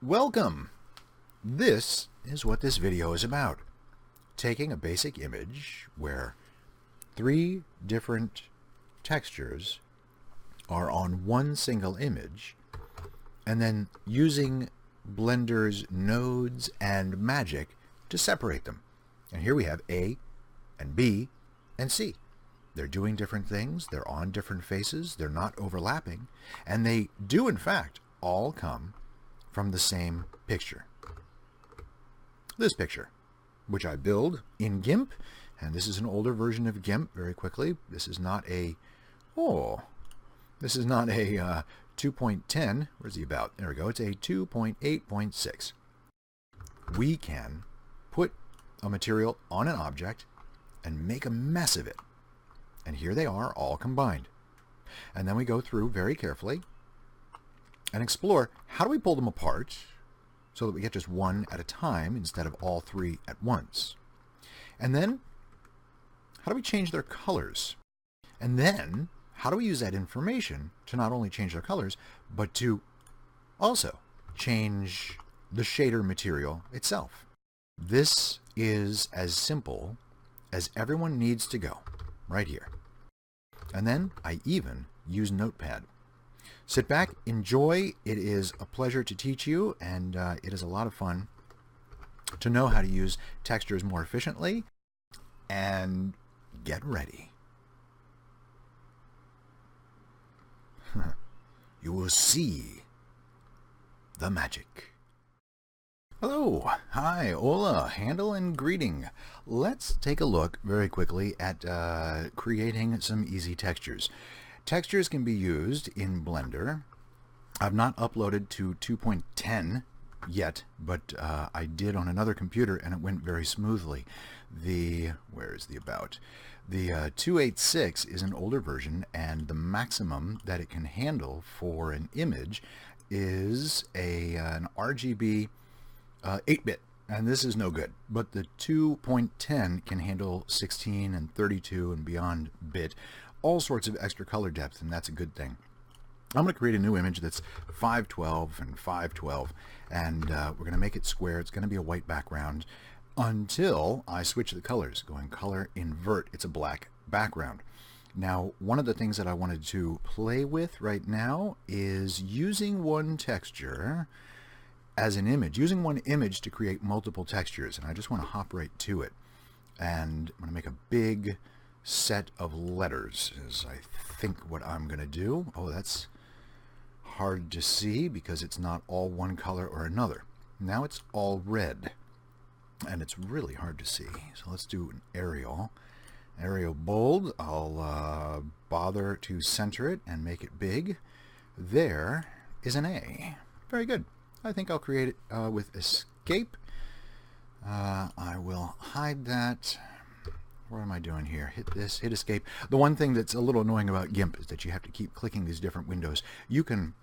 Welcome! This is what this video is about. Taking a basic image where 3 different textures are on one single image and then using Blender's nodes and magic to separate them. And here we have A and B and C. They're doing different things, they're on different faces, they're not overlapping, and they do in fact all come from the same picture. This picture, which I build in GIMP, and this is an older version of GIMP very quickly. This is not a, this is not a 2.10, where's he about? There we go, it's a 2.8.6. We can put a material on an object and make a mess of it. And here they are all combined. And then we go through very carefully and explore how do we pull them apart so that we get just one at a time instead of all 3 at once. And then how do we change their colors? And then how do we use that information to not only change their colors, but to also change the shader material itself? This is as simple as everyone needs to go right here. And then I even use Notepad. Sit back, enjoy. It is a pleasure to teach you, and it is a lot of fun to know how to use textures more efficiently. And get ready. You will see the magic. Hello, hi, hola, handle and greeting. Let's take a look very quickly at creating some easy textures. Textures can be used in Blender. I've not uploaded to 2.10 yet, but I did on another computer and it went very smoothly. Where is the about? The 2.8.6 is an older version, and the maximum that it can handle for an image is an RGB 8-bit, and this is no good. But the 2.10 can handle 16 and 32 and beyond bit, all sorts of extra color depth, and that's a good thing. I'm going to create a new image that's 512 and 512, and we're going to make it square. It's going to be a white background until I switch the colors. Going color invert, it's a black background. Now, one of the things that I wanted to play with right now is using one texture as an image, using one image to create multiple textures, and I just want to hop right to it. And I'm going to make a big set of letters is I think what I'm going to do. Oh, that's hard to see because it's not all one color or another. Now it's all red, and it's really hard to see. So let's do an Arial bold. I'll bother to center it and make it big. There is an A. Very good. I think I'll create it with escape. I will hide that. What am I doing here? Hit this, hit escape. The one thing that's a little annoying about GIMP is that you have to keep clicking these different windows. You can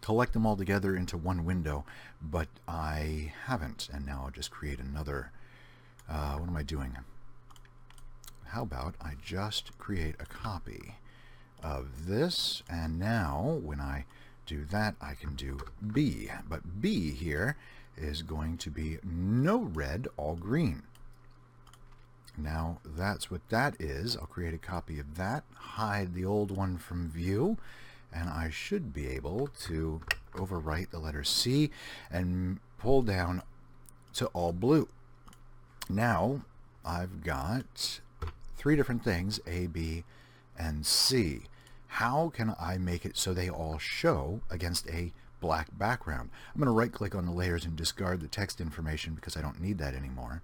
collect them all together into one window, but I haven't, and now I'll just create another. What am I doing? How about I just create a copy of this, and now when I do that, I can do B, but B here is going to be no red, all green. Now that's what that is. I'll create a copy of that, hide the old one from view, and I should be able to overwrite the letter C and pull down to all blue. Now I've got 3 different things, A, B, and C. How can I make it so they all show against a black background? I'm going to right click on the layers and discard the text information because I don't need that anymore.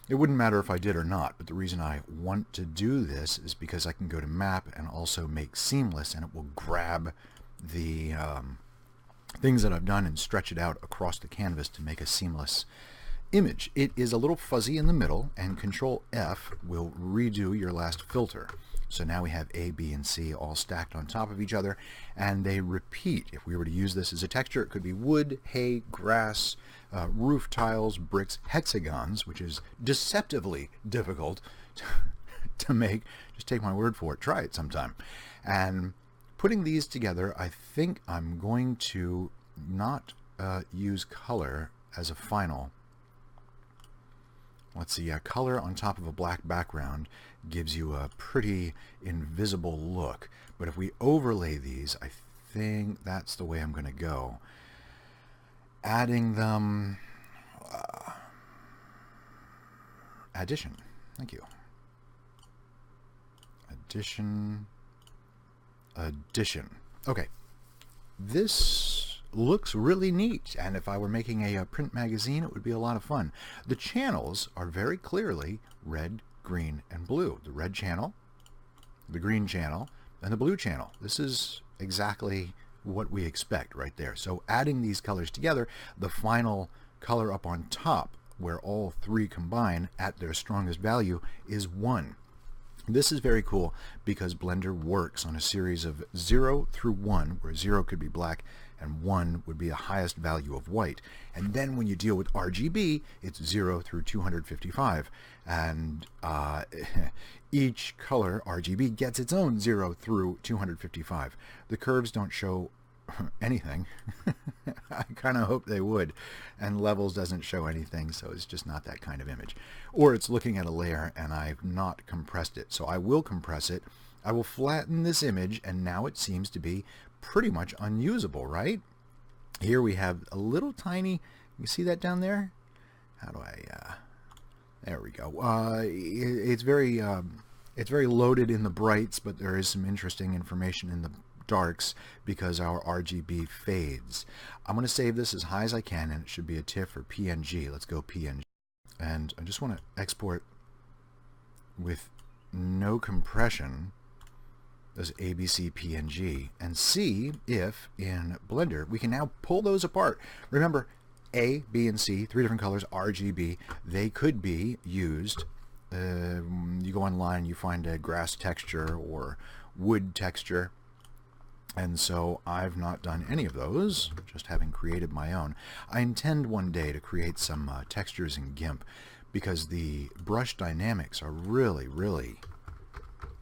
It wouldn't matter if I did or not, but the reason I want to do this is because I can go to map and also make seamless, and it will grab the things that I've done and stretch it out across the canvas to make a seamless image. It is a little fuzzy in the middle, and Control F will redo your last filter. So now we have A, B, and C all stacked on top of each other, and they repeat. If we were to use this as a texture, it could be wood, hay, grass, roof tiles, bricks, hexagons, which is deceptively difficult to make. Just take my word for it. Try it sometime. And putting these together, I think I'm going to not use color as a final. Let's see, color on top of a black background gives you a pretty invisible look. But if we overlay these, I think that's the way I'm going to go. Adding them... addition. Thank you. Addition. Okay. This looks really neat, and if I were making a print magazine, it would be a lot of fun. The channels are very clearly red, green, and blue. The red channel, the green channel, and the blue channel. This is exactly what we expect right there. So adding these colors together, the final color up on top, where all three combine at their strongest value, is 1. This is very cool because Blender works on a series of 0 through 1, where 0 could be black and 1 would be the highest value of white. And then when you deal with RGB, it's 0 through 255. And each color, RGB, gets its own 0 through 255. The curves don't show anything. I kind of hope they would. And levels doesn't show anything, so it's just not that kind of image. Or it's looking at a layer and I've not compressed it. So I will compress it. I will flatten this image, and now it seems to be pretty much unusable, right? Here we have a little tiny, you see that down there? How do I, there we go. It's very loaded in the brights, but there is some interesting information in the darks because our RGB fades. I'm going to save this as high as I can, and it should be a TIFF or PNG. Let's go PNG. And I just want to export with no compression as ABC PNG and see if in Blender we can now pull those apart. Remember, A, B, and C, 3 different colors, RGB, they could be used. You go online, you find a grass texture or wood texture. And so I've not done any of those, just having created my own. I intend one day to create some textures in GIMP because the brush dynamics are really, really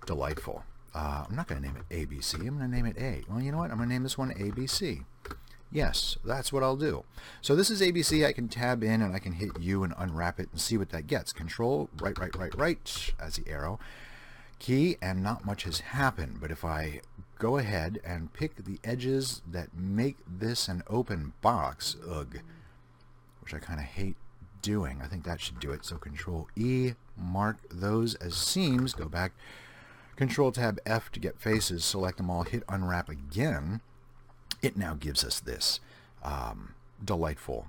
delightful. I'm not going to name it ABC. I'm going to name it A. Well, you know what? I'm going to name this one ABC. Yes, that's what I'll do. So this is ABC. I can tab in and I can hit U and unwrap it and see what that gets. Control, right as the arrow key, and not much has happened. But if I go ahead and pick the edges that make this an open box, which I kind of hate doing, I think that should do it. So Control E, mark those as seams, go back, Control Tab F to get faces, select them all, hit unwrap again. It now gives us this delightful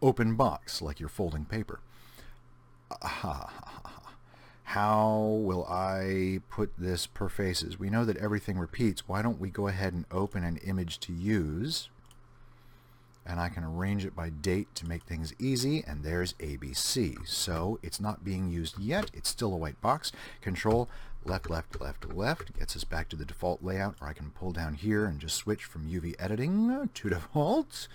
open box like you're folding paper. How will I put this per faces? We know that everything repeats. Why don't we go ahead and open an image to use? And I can arrange it by date to make things easy. And there's ABC. So it's not being used yet. It's still a white box. Control left gets us back to the default layout, or I can pull down here and just switch from UV editing to default.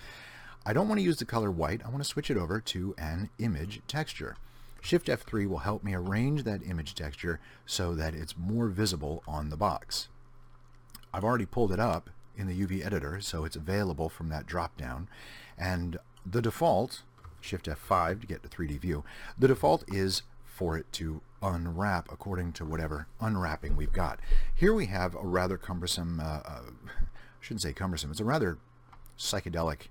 I don't want to use the color white. I want to switch it over to an image texture. Shift F3 will help me arrange that image texture so that it's more visible on the box. I've already pulled it up in the UV editor, so it's available from that drop down. And the default, Shift F5 to get to 3D view, the default is for it to unwrap according to whatever unwrapping we've got. Here we have a rather cumbersome, I shouldn't say cumbersome, it's a rather psychedelic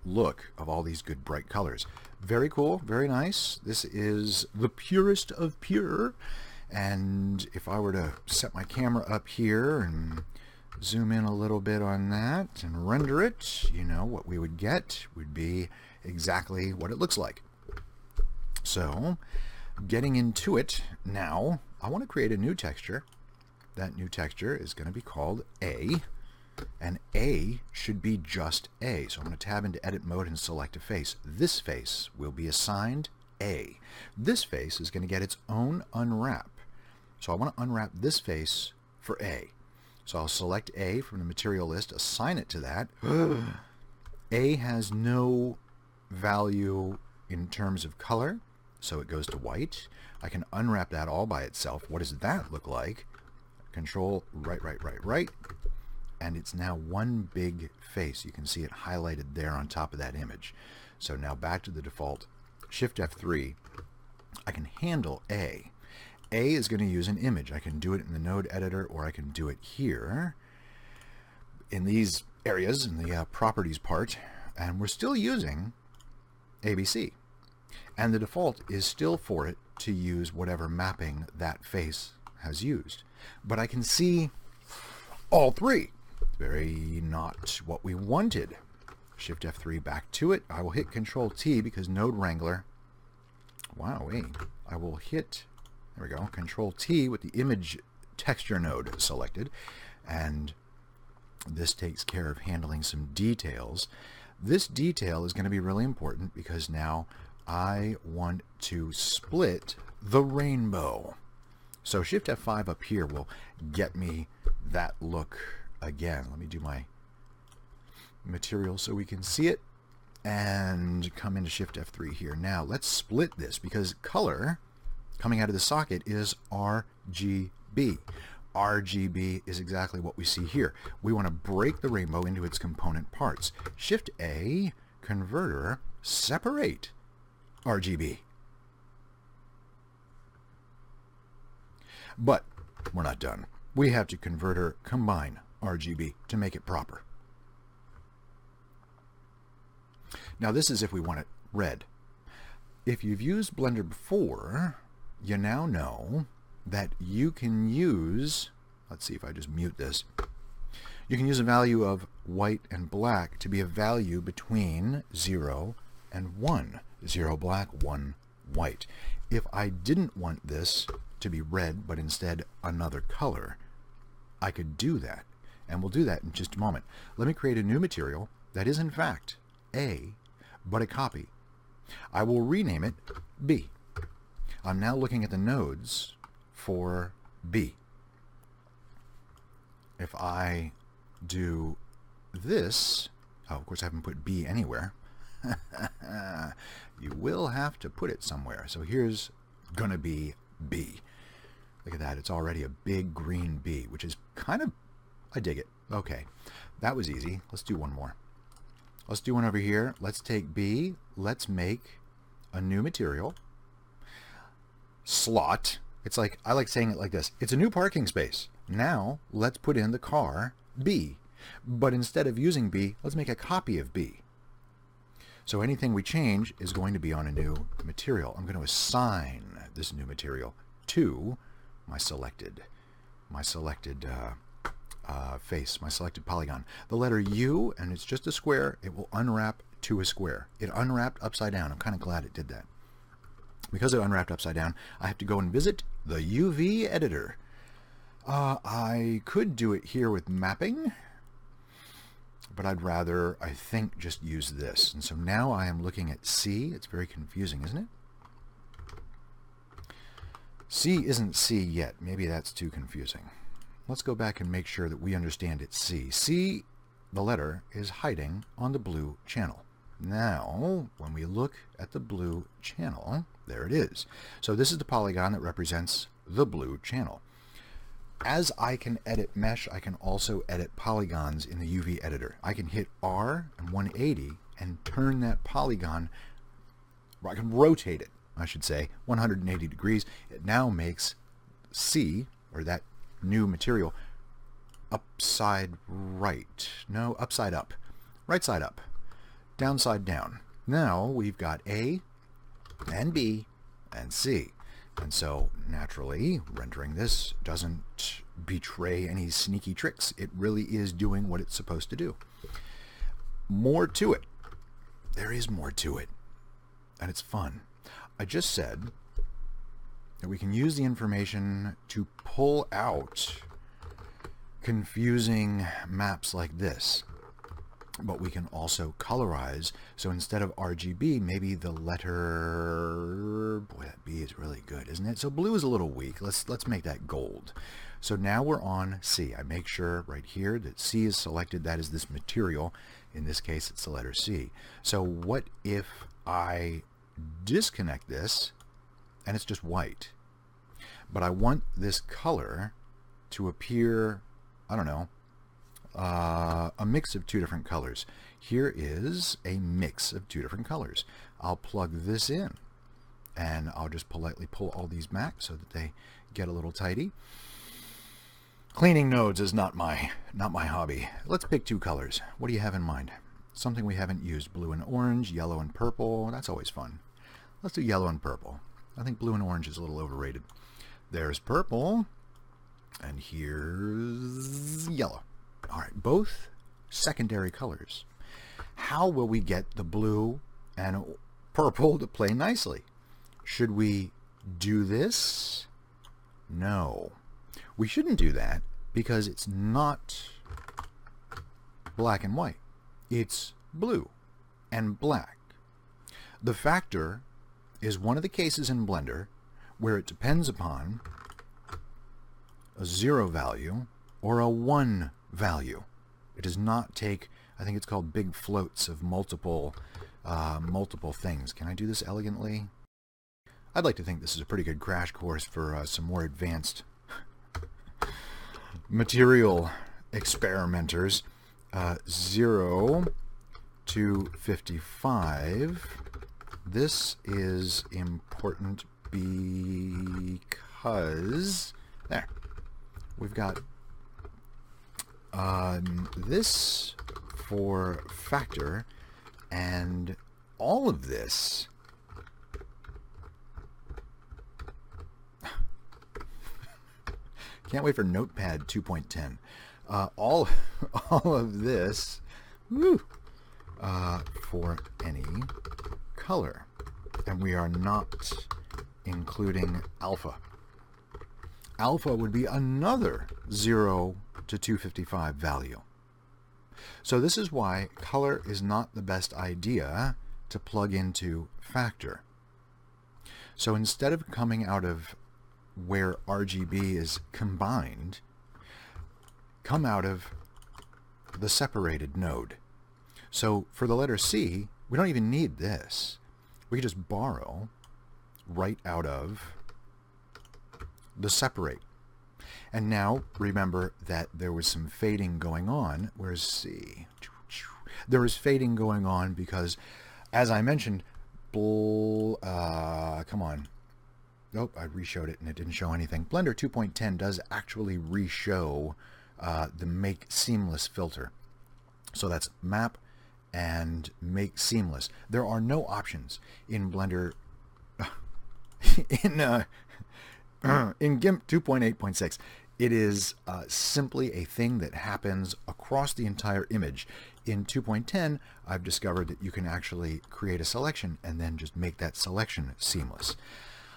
look of all these good bright colors. Very cool, very nice. This is the purest of pure. And if I were to set my camera up here and zoom in a little bit on that and render it, you know, what we would get would be exactly what it looks like. So, getting into it now, I want to create a new texture. That new texture is going to be called A. And A should be just A. So I'm going to tab into edit mode and select a face. This face will be assigned A. This face is going to get its own unwrap. So I want to unwrap this face for A. So I'll select A from the material list, assign it to that. A has no value in terms of color, so it goes to white. I can unwrap that all by itself. What does that look like? Control right. and it's now one big face. You can see it highlighted there on top of that image. So now back to the default. Shift F3, I can handle A. A is going to use an image. I can do it in the node editor, or I can do it here in these areas in the properties part, and we're still using ABC. And the default is still for it to use whatever mapping that face has used. But I can see all three. Very not what we wanted. Shift F3 back to it. I will hit Control T because Node Wrangler. Wow, wait. I will hit, there we go, Control T with the image texture node selected. And this takes care of handling some details. This detail is going to be really important because now I want to split the rainbow. So Shift F5 up here will get me that look again. Let me do my material so we can see it, and come into Shift F3 here. Now let's split this because color coming out of the socket is RGB. RGB is exactly what we see here. We want to break the rainbow into its component parts. Shift A, converter, separate RGB. But we're not done. We have to converter combine RGB to make it proper. Now this is if we want it red. If you've used Blender before, you now know that you can use, let's see if I just mute this, you can use a value of white and black to be a value between 0 and 1. 0 black, 1 white. If I didn't want this to be red, but instead another color, I could do that. And we'll do that in just a moment. Let me create a new material that is in fact A, but a copy. I will rename it B. I'm now looking at the nodes for B. If I do this, oh, of course I haven't put B anywhere. You will have to put it somewhere. So here's gonna be B. Look at that, it's already a big green B, which is kind of, I dig it. Okay, that was easy. Let's do one more. Let's do one over here. Let's take B, let's make a new material. Slot. It's like, I like saying it like this. It's a new parking space. Now, let's put in the car B. But instead of using B, let's make a copy of B. So anything we change is going to be on a new material. I'm going to assign this new material to my selected face, my selected polygon. The letter U, and it's just a square, it will unwrap to a square. It unwrapped upside down. I'm kind of glad it did that. Because it unwrapped upside down, I have to go and visit the UV editor. I could do it here with mapping, but I'd rather, I think, just use this. And so now I am looking at C. It's very confusing, isn't it? C isn't C yet. Maybe that's too confusing. Let's go back and make sure that we understand it's C. C, the letter, is hiding on the blue channel. Now, when we look at the blue channel, there it is. So this is the polygon that represents the blue channel. As I can edit mesh, I can also edit polygons in the UV editor. I can hit R and 180 and turn that polygon, or I can rotate it, I should say, 180 degrees. It now makes C, or that new material, upside right. No, upside up. Right side up. Downside down. Now we've got A and B and C. And so, naturally, rendering this doesn't betray any sneaky tricks. It really is doing what it's supposed to do. More to it. There is more to it. And it's fun. I just said that we can use the information to pull out confusing maps like this. But we can also colorize. So instead of RGB, maybe the letter, boy, that B is really good, isn't it? So blue is a little weak. Let's make that gold. So now we're on C. I make sure right here that C is selected. That is this material. In this case, it's the letter C. So what if I disconnect this and it's just white? But I want this color to appear, I don't know, a mix of two different colors. Here is a mix of two different colors. I'll plug this in, and I'll just politely pull all these back so that they get a little tidy. Cleaning nodes is not my hobby. Let's pick two colors. What do you have in mind? Something we haven't used. Blue and orange, yellow and purple. That's always fun. Let's do yellow and purple. I think blue and orange is a little overrated. There's purple, and here's yellow. All right, both secondary colors. How will we get the blue and purple to play nicely? Should we do this? No. We shouldn't do that because it's not black and white. It's blue and black. The factor is one of the cases in Blender where it depends upon a 0 value or a 1 value. It does not take, I think it's called big floats of multiple things. Can I do this elegantly? I'd like to think this is a pretty good crash course for some more advanced material experimenters. 0 to 55. This is important because there we've got this for factor, and all of this can't wait for Notepad 2.10. All of this for any color, and we are not including alpha. Alpha would be another 0 to 255 value. So this is why color is not the best idea to plug into factor. So instead of coming out of where RGB is combined, come out of the separated node. So for the letter C, we don't even need this. We can just borrow right out of the separate. And now remember that there was some fading going on. Where's C? There was fading going on because, as I mentioned, come on. Nope, I reshowed it and it didn't show anything. Blender 2.10 does actually reshow the Make Seamless filter. So that's Map and Make Seamless. There are no options in Blender in GIMP 2.8.6. It is simply a thing that happens across the entire image. In 2.10, I've discovered that you can actually create a selection and then just make that selection seamless.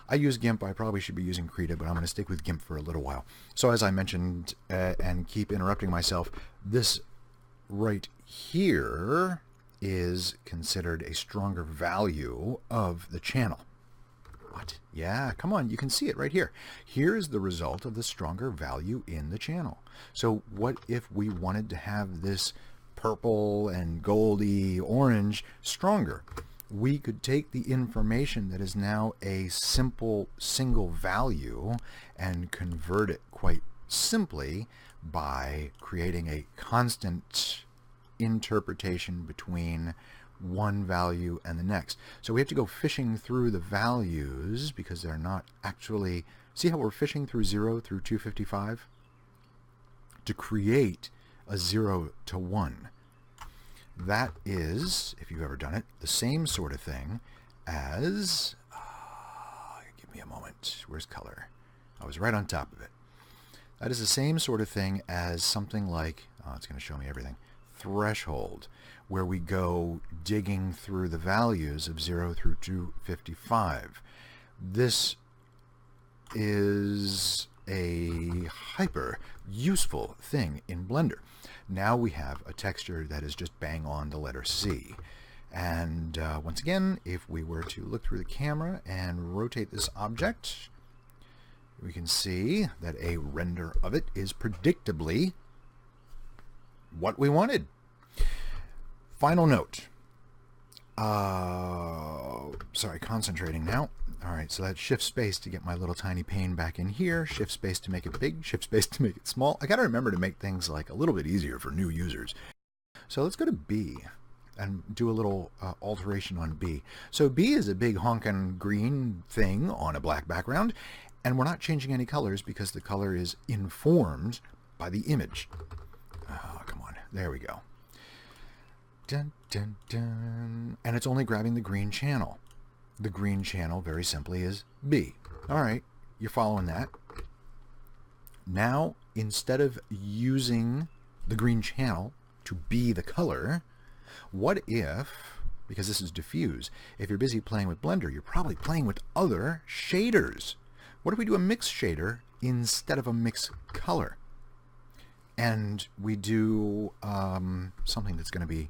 I use GIMP. I probably should be using Krita, but I'm going to stick with GIMP for a little while. So as I mentioned, and keep interrupting myself, this right here is considered a stronger value of the channel. What? Yeah, come on, you can see it right here. Here's the result of the stronger value in the channel. So what if we wanted to have this purple and goldy orange stronger? We could take the information that is now a simple single value and convert it quite simply by creating a constant interpretation between one value and the next. So we have to go fishing through the values because they're not actually... See how we're fishing through 0 through 255? To create a 0 to 1. That is, if you've ever done it, the same sort of thing as... give me a moment. Where's color? I was right on top of it. That is the same sort of thing as something like... it's going to show me everything. Threshold, where we go digging through the values of 0 through 255. This is a hyper useful thing in Blender. Now we have a texture that is just bang on the letter C. And once again, if we were to look through the camera and rotate this object, we can see that a render of it is predictably what we wanted. Final note. Sorry, concentrating now. All right, so that's shift space to get my little tiny pane back in here, shift space to make it big, shift space to make it small. I got to remember to make things like a little bit easier for new users. So let's go to B and do a little alteration on B. So B is a big honkin' green thing on a black background, and we're not changing any colors because the color is informed by the image. Oh, come on. There we go. Dun, dun, dun. And it's only grabbing the green channel. The green channel, very simply, is B. All right, you're following that. Now, instead of using the green channel to be the color, what if, because this is diffuse, if you're busy playing with Blender, you're probably playing with other shaders. What if we do a mix shader instead of a mix color? And we do something that's going to be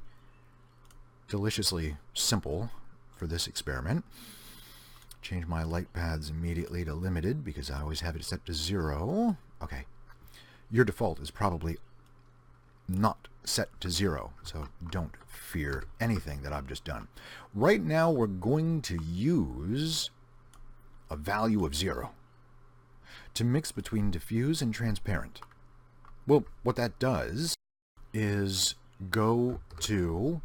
deliciously simple for this experiment. Change my light paths immediately to limited because I always have it set to 0. Okay. Your default is probably not set to 0, so don't fear anything that I've just done. Right now we're going to use a value of 0 to mix between diffuse and transparent. Well, what that does is go to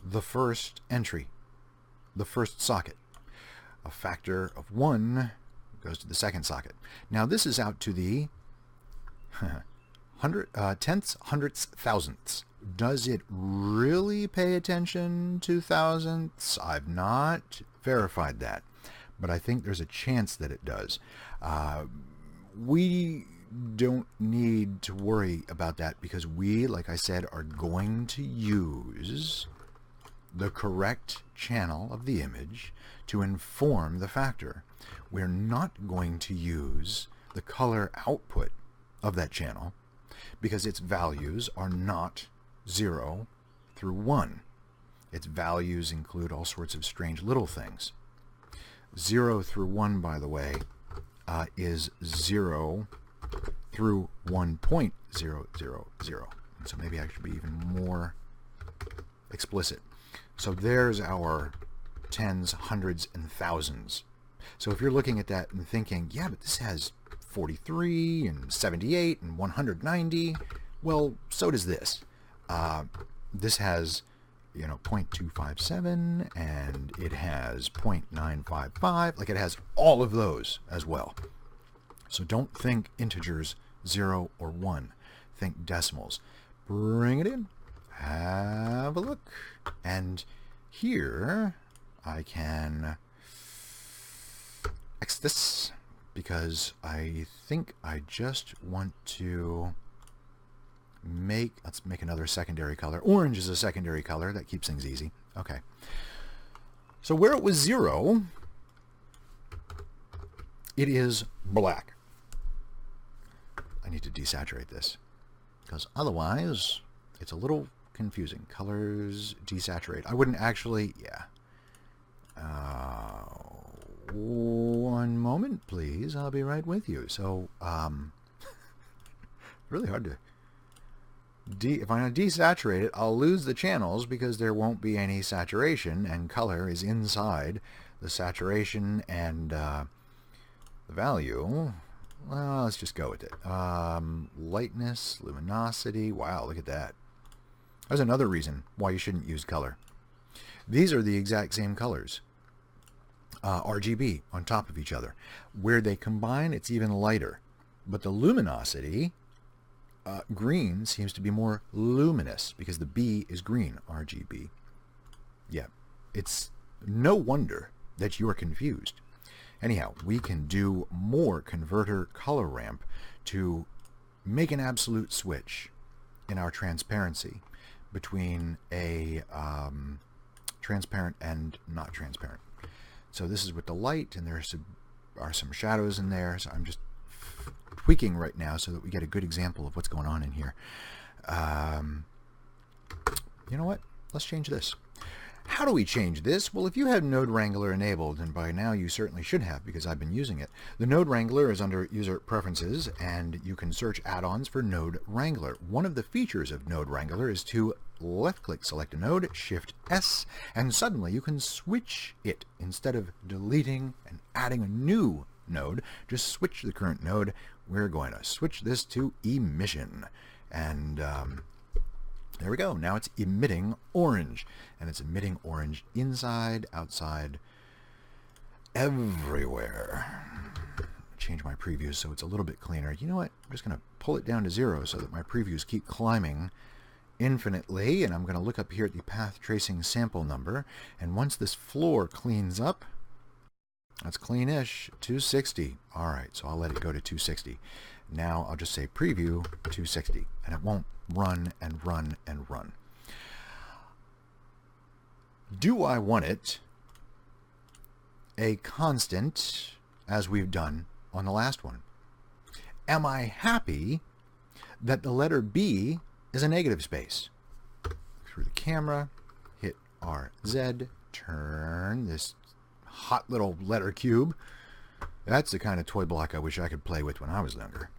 the first entry, the first socket. A factor of 1 goes to the second socket. Now this is out to the tenths, hundredths, thousandths. Does it really pay attention to thousandths? I've not verified that, but I think there's a chance that it does. We don't need to worry about that because we, like I said, are going to use the correct channel of the image to inform the factor. We're not going to use the color output of that channel because its values are not 0 through 1. Its values include all sorts of strange little things. 0 through 1, by the way, is 0 through 1.000. So maybe I should be even more explicit. So there's our tens, hundreds, and thousands. So if you're looking at that and thinking, yeah, but this has 43 and 78 and 190, well, so does this. This has, 0.257 and it has 0.955. Like, it has all of those as well. So don't think integers 0 or 1. Think decimals. Bring it in. Have a look. And here I can X this because I think I just want to let's make another secondary color. Orange is a secondary color. That keeps things easy. Okay. So where it was 0, it is black. I need to desaturate this because otherwise it's a little confusing. Colors desaturate. I wouldn't actually, yeah. One moment, please. I'll be right with you. So, really hard to if I'm going to desaturate it, I'll lose the channels because there won't be any saturation, and color is inside the saturation and the value. Well, let's just go with it. Lightness, luminosity. Wow, look at that. There's another reason why you shouldn't use color. These are the exact same colors. RGB on top of each other. Where they combine, it's even lighter. But the luminosity, green seems to be more luminous because the B is green, RGB. Yeah, it's no wonder that you are confused. Anyhow, we can do more converter color ramp to make an absolute switch in our transparency between a transparent and not transparent. So this is with the light, and there are some shadows in there. So I'm just tweaking right now so that we get a good example of what's going on in here. You know what? Let's change this. How do we change this? Well, if you have Node Wrangler enabled, and by now you certainly should have because I've been using it, the Node Wrangler is under User Preferences, and you can search add-ons for Node Wrangler. One of the features of Node Wrangler is to left-click, select a node, Shift-S, and suddenly you can switch it. Instead of deleting and adding a new node, just switch the current node. We're going to switch this to emission. And there we go. Now it's emitting orange. And it's emitting orange inside, outside, everywhere. Change my previews so it's a little bit cleaner. You know what? I'm just going to pull it down to 0 so that my previews keep climbing infinitely. And I'm going to look up here at the path tracing sample number. And once this floor cleans up, that's cleanish, 260. All right, so I'll let it go to 260. Now I'll just say preview 260, and it won't run and run and run. Do I want it a constant, as we've done on the last one? Am I happy that the letter B is a negative space? Through the camera, hit RZ, turn this hot little letter cube. That's the kind of toy block I wish I could play with when I was younger.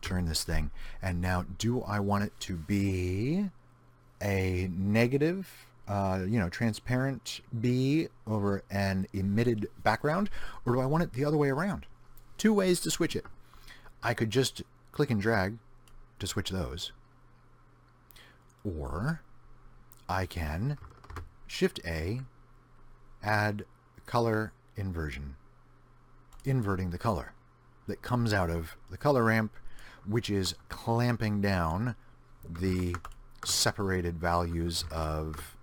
Turn this thing, and now do I want it to be a negative, transparent B over an emitted background, or do I want it the other way around? Two ways to switch it. I could just click and drag to switch those, or I can Shift-A, add color inversion, inverting the color that comes out of the color ramp, which is clamping down the separated values of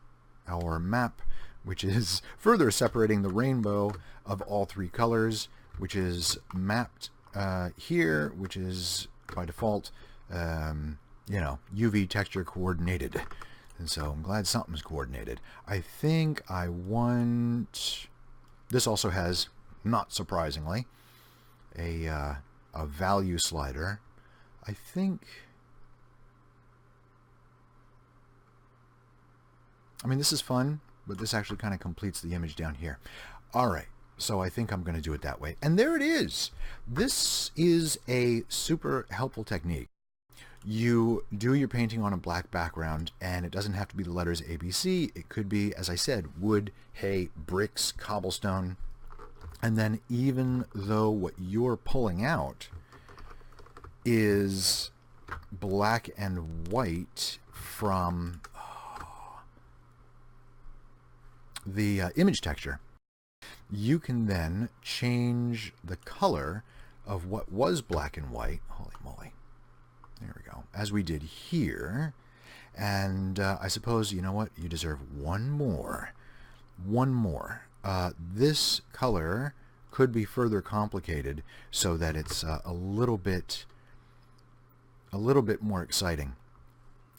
our map, which is further separating the rainbow of all three colors, which is mapped here, which is by default, UV texture coordinated. And so I'm glad something's coordinated. I think I want... This also has, not surprisingly, a value slider. I think... this is fun, but this actually kind of completes the image down here. All right, so I think I'm going to do it that way. And there it is. This is a super helpful technique. You do your painting on a black background, and it doesn't have to be the letters ABC. It could be, as I said, wood, hay, bricks, cobblestone. And then even though what you're pulling out is black and white from the image texture, you can then change the color of what was black and white. Holy moly. There we go. As we did here. And I suppose, you know what? You deserve one more. One more. This color could be further complicated so that it's a little bit more exciting.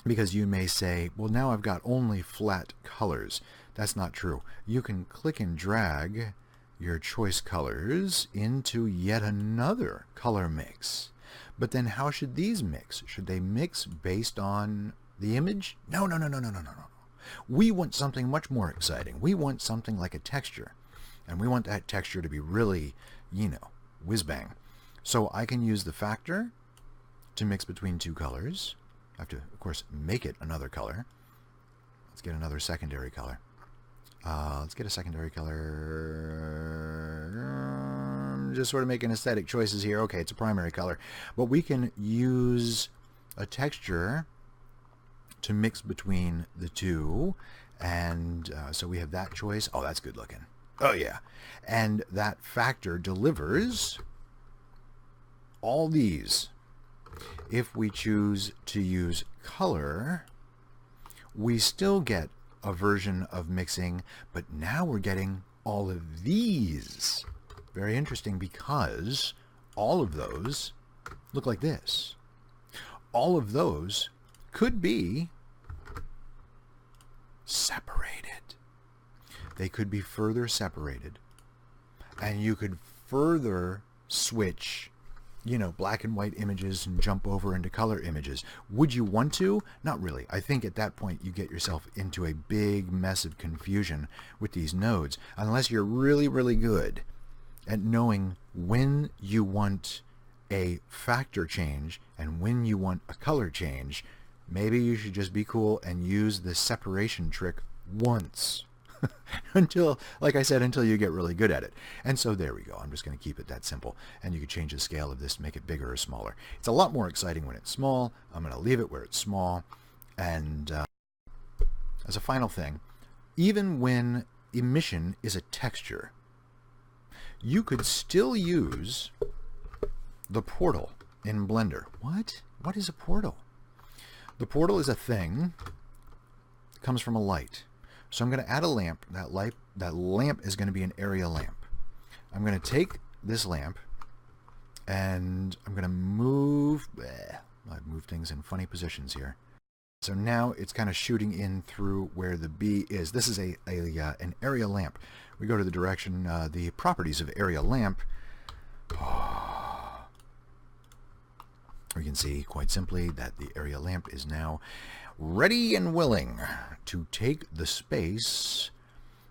Because you may say, well, now I've got only flat colors. That's not true. You can click and drag your choice colors into yet another color mix. But then how should these mix? Should they mix based on the image? No. We want something much more exciting. We want something like a texture. And we want that texture to be really, whiz-bang. So I can use the factor to mix between two colors. I have to, of course, make it another color. Let's get another secondary color. Let's get a secondary color. Just sort of making aesthetic choices here. Okay, it's a primary color. But we can use a texture to mix between the two. And so we have that choice. Oh, that's good looking. Oh, yeah. And that factor delivers all these. If we choose to use color, we still get a version of mixing, but now we're getting all of these. Very interesting, because all of those look like this. All of those could be separated. They could be further separated, and you could further switch black and white images and jump over into color images. Would you want to? Not really. I think at that point you get yourself into a big mess of confusion with these nodes, unless you're really, really good at knowing when you want a factor change and when you want a color change. maybe you should just be cool and use the separation trick once. Until, like I said, until you get really good at it. And so there we go. I'm just going to keep it that simple. And you can change the scale of this, make it bigger or smaller. It's a lot more exciting when it's small. I'm going to leave it where it's small. And as a final thing, even when emission is a texture, you could still use the portal in Blender. What? What is a portal? The portal is a thing that comes from a light. So I'm going to add a lamp. That lamp is going to be an area lamp. I'm going to take this lamp and I'm going to move. I've moved things in funny positions here. So now it's kind of shooting in through where the B is. This is an area lamp. We go to the direction, the properties of area lamp. We can see quite simply that the area lamp is now ready and willing to take the space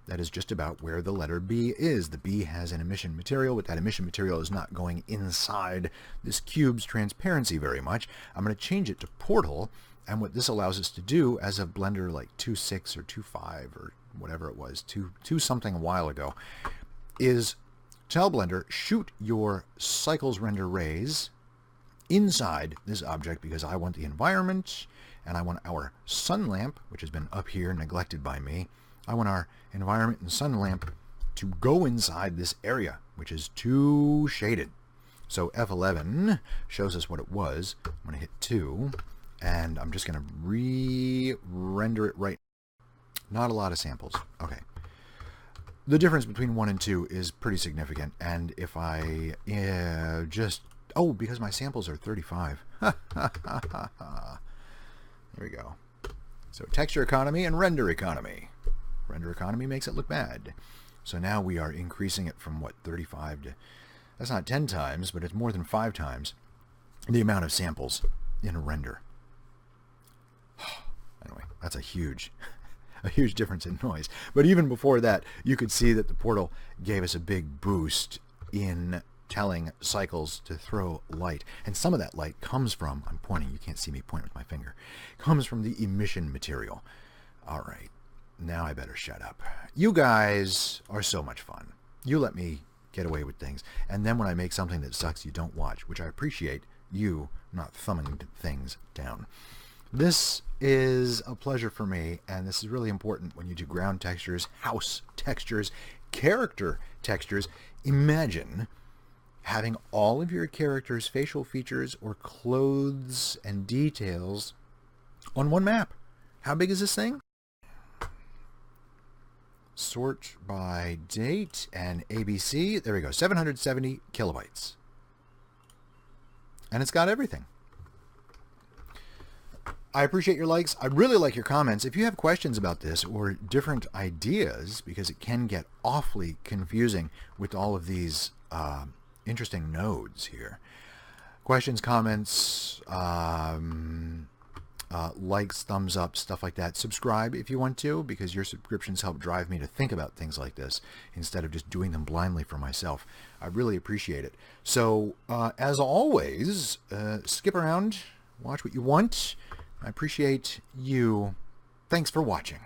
that is just about where the letter B is. The B has an emission material, but that emission material is not going inside this cube's transparency very much. I'm going to change it to portal, and what this allows us to do as of Blender like 2.6 or 2.5 or whatever it was, 2 something a while ago, is tell Blender, shoot your cycles render rays inside this object because I want the environment and I want our sun lamp, which has been up here neglected by me. I want our environment and sun lamp to go inside this area, which is too shaded. So F11 shows us what it was. I'm going to hit 2, and I'm just going to re-render it right. Not a lot of samples. Okay. The difference between 1 and 2 is pretty significant, and if I just... Oh, because my samples are 35. There we go. So texture economy and render economy. Render economy makes it look bad. So now we are increasing it from, what, 35 to... That's not 10 times, but it's more than 5 times the amount of samples in a render. Anyway, that's a huge difference in noise. But even before that, you could see that the portal gave us a big boost in telling cycles to throw light. And some of that light comes from, I'm pointing, you can't see me point with my finger, comes from the emission material. All right, now I better shut up. You guys are so much fun. You let me get away with things. And then when I make something that sucks, you don't watch, which I appreciate you not thumbing things down. This is a pleasure for me, and this is really important when you do ground textures, house textures, character textures. Imagine having all of your characters' facial features or clothes and details on one map. How big is this thing? Sort by date and ABC. There we go. 770 kilobytes. And it's got everything. I appreciate your likes. I really like your comments. If you have questions about this or different ideas, because it can get awfully confusing with all of these interesting nodes here. Questions, comments, likes, thumbs up, stuff like that. Subscribe if you want to, because your subscriptions help drive me to think about things like this instead of just doing them blindly for myself. I really appreciate it. So, as always, skip around, watch what you want. I appreciate you. Thanks for watching.